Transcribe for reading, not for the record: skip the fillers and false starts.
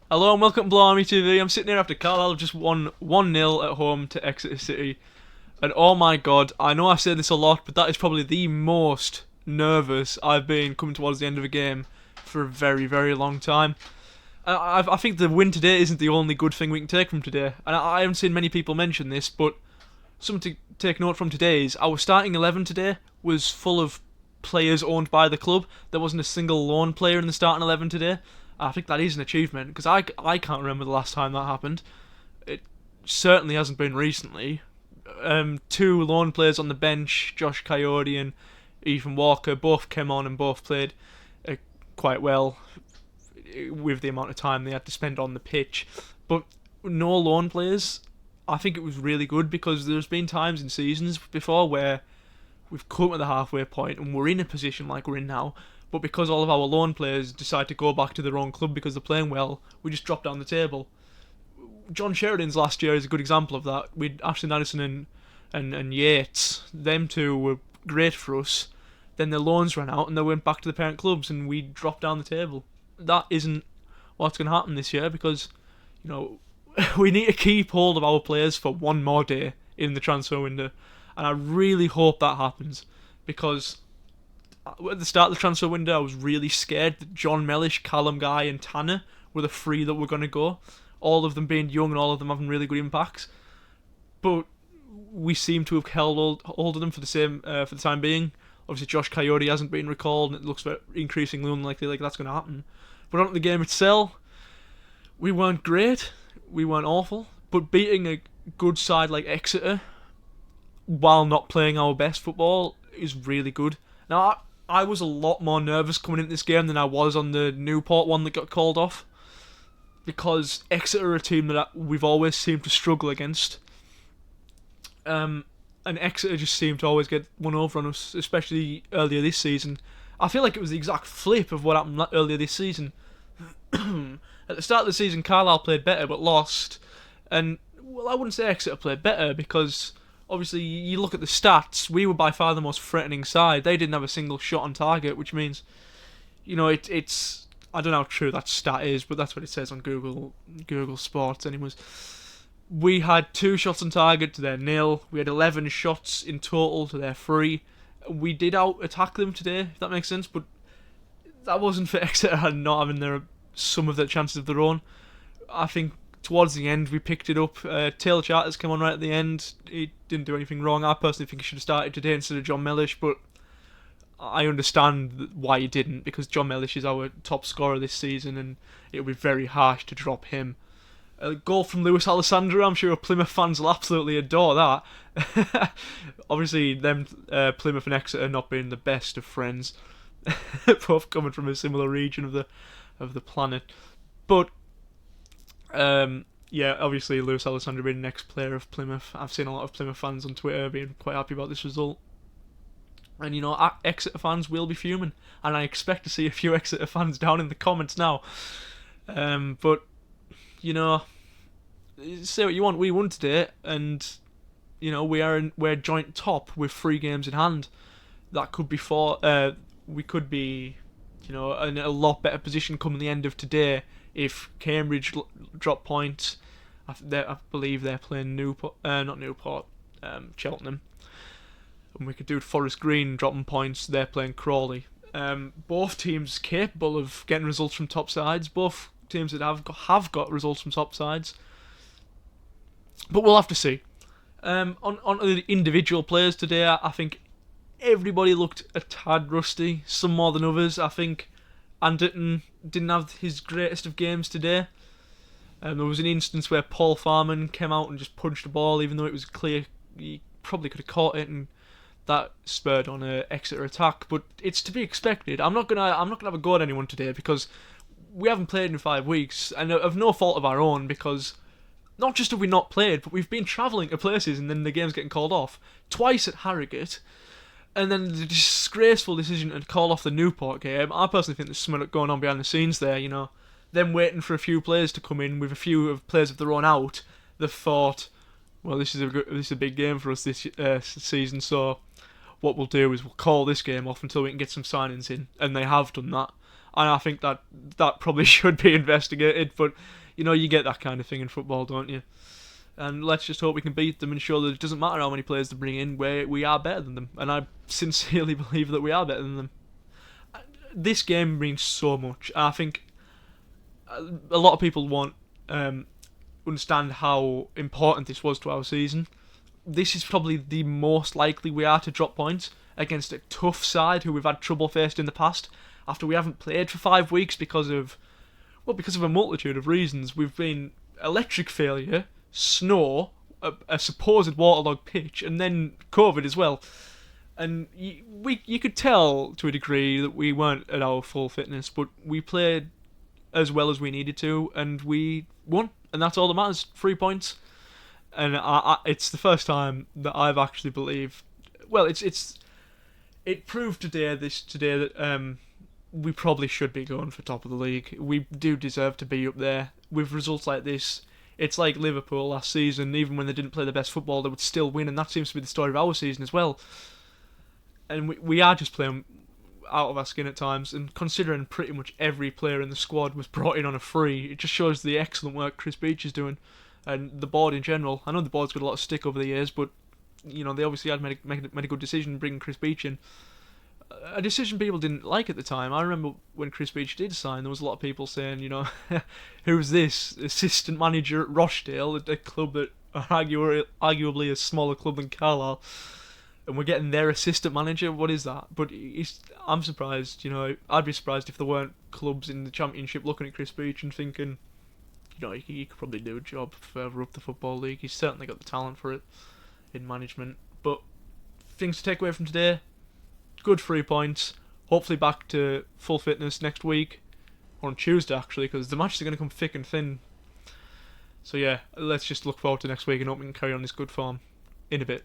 Hello and welcome to Blow Army TV. I'm sitting here after Carlisle just won 1-0 at home to Exeter City. And oh my god, I know I say this a lot, but that is probably the most nervous I've been coming towards the end of a game for a very, very long time. I think the win today isn't the only good thing we can take from today. And I haven't seen many people mention this, but something to take note from today is our starting 11 today was full of players owned by the club. There wasn't a single loan player in the starting 11 today. I think that is an achievement because I can't remember the last time that happened. It certainly hasn't been recently. Two loan players on the bench, Josh Coyote and Ethan Walker, both came on and both played quite well with the amount of time they had to spend on the pitch. But no loan players, I think it was really good because there's been times in seasons before where we've come at the halfway point and we're in a position like we're in now, but because all of our loan players decide to go back to their own club because they're playing well, we just drop down the table. John Sheridan's last year is a good example of that. With Ashley Addison and Yates, them two were great for us. Then their loans ran out and they went back to the parent clubs and we dropped down the table. That isn't what's going to happen this year because, you know, we need to keep hold of our players for one more day in the transfer window. And I really hope that happens because at the start of the transfer window, I was really scared that John Mellish, Callum Guy, and Tanner were the three that were going to go. All of them being young and all of them having really good impacts. But we seem to have held hold of them for the time being. Obviously, Josh Coyote hasn't been recalled, and it looks increasingly unlikely like that's going to happen. But on the game itself, we weren't great, we weren't awful, but beating a good side like Exeter while not playing our best football is really good. Now, I was a lot more nervous coming into this game than I was on the Newport one that got called off, because Exeter are a team that we've always seemed to struggle against. And Exeter just seemed to always get one over on us, especially earlier this season. I feel like it was the exact flip of what happened earlier this season. At the start of the season, Carlisle played better but lost. And, well, I wouldn't say Exeter played better because, obviously, you look at the stats, we were by far the most threatening side. They didn't have a single shot on target, which means, you know, it's... I don't know how true that stat is, but that's what it says on Google Sports anyways. We had 2 shots on target to their 0. We had 11 shots in total to their 3. We did out-attack them today, if that makes sense, but that wasn't for Exeter not having some of their chances of their own. I think towards the end we picked it up. Taylor Charters came on right at the end. He didn't do anything wrong. I personally think he should have started today instead of John Mellish, but I understand why he didn't, because John Mellish is our top scorer this season and it would be very harsh to drop him. A goal from Lewis Alessandro, I'm sure Plymouth fans will absolutely adore that. Obviously, Plymouth and Exeter not being the best of friends, both coming from a similar region of the planet. But yeah, obviously Lewis Alessandro being the next player of Plymouth. I've seen a lot of Plymouth fans on Twitter being quite happy about this result. And, you know, Exeter fans will be fuming. And I expect to see a few Exeter fans down in the comments now. But, you know, say what you want. We won today. And, you know, we're joint top with 3 games in hand. That could be we could be, you know, in a lot better position coming the end of today if Cambridge drop points. I believe they're playing Cheltenham. And we could do Forest Green dropping points. They're playing Crawley. Both teams capable of getting results from top sides. Both teams that have got results from top sides. But we'll have to see. On the individual players today, I think everybody looked a tad rusty. Some more than others. I think Anderton didn't have his greatest of games today. There was an instance where Paul Farman came out and just punched the ball, even though it was clear he probably could have caught it, and that spurred on a Exeter attack. But it's to be expected. I'm not gonna have a go at anyone today because we haven't played in 5 weeks, and of no fault of our own, because not just have we not played, but we've been travelling to places and then the game's getting called off. Twice at Harrogate, and then the disgraceful decision to call off the Newport game. I personally think there's something going on behind the scenes there, you know. Them waiting for a few players to come in with a few of players of their own out. They've thought, well, this is a big game for us this season, so what we'll do is we'll call this game off until we can get some signings in, and they have done that. and I think that probably should be investigated. But you get that kind of thing in football, don't you? And let's just hope we can beat them and show that it doesn't matter how many players they bring in, we are better than them. And I sincerely believe that we are better than them. This game means so much. I think a lot of people won't understand how important this was to our season. This is probably the most likely we are to drop points against a tough side who we've had trouble faced in the past after we haven't played for 5 weeks because of a multitude of reasons. We've been electric failure, snow, a supposed waterlogged pitch, and then COVID as well. And you could tell to a degree that we weren't at our full fitness, but we played as well as we needed to, and we won, and that's all that matters. 3 points. And it's the first time that I've actually believed. Well, it proved today that we probably should be going for top of the league. We do deserve to be up there with results like this. It's like Liverpool last season. Even when they didn't play the best football, they would still win, and that seems to be the story of our season as well. And we are just playing out of our skin at times. And considering pretty much every player in the squad was brought in on a free, it just shows the excellent work Chris Beech is doing. And the board in general. I know the board's got a lot of stick over the years, but they obviously had made a good decision bringing Chris Beech in. A decision people didn't like at the time. I remember when Chris Beech did sign, there was a lot of people saying, who's this assistant manager at Rochdale, a club that are arguably a smaller club than Carlisle, and we're getting their assistant manager. What is that? But I'm surprised. I'd be surprised if there weren't clubs in the Championship looking at Chris Beech and thinking, he could probably do a job further up the Football League. He's certainly got the talent for it in management. But things to take away from today: good 3 points. Hopefully back to full fitness next week, or on Tuesday actually, because the matches are going to come thick and thin. So yeah, let's just look forward to next week and hope we can carry on this good form in a bit.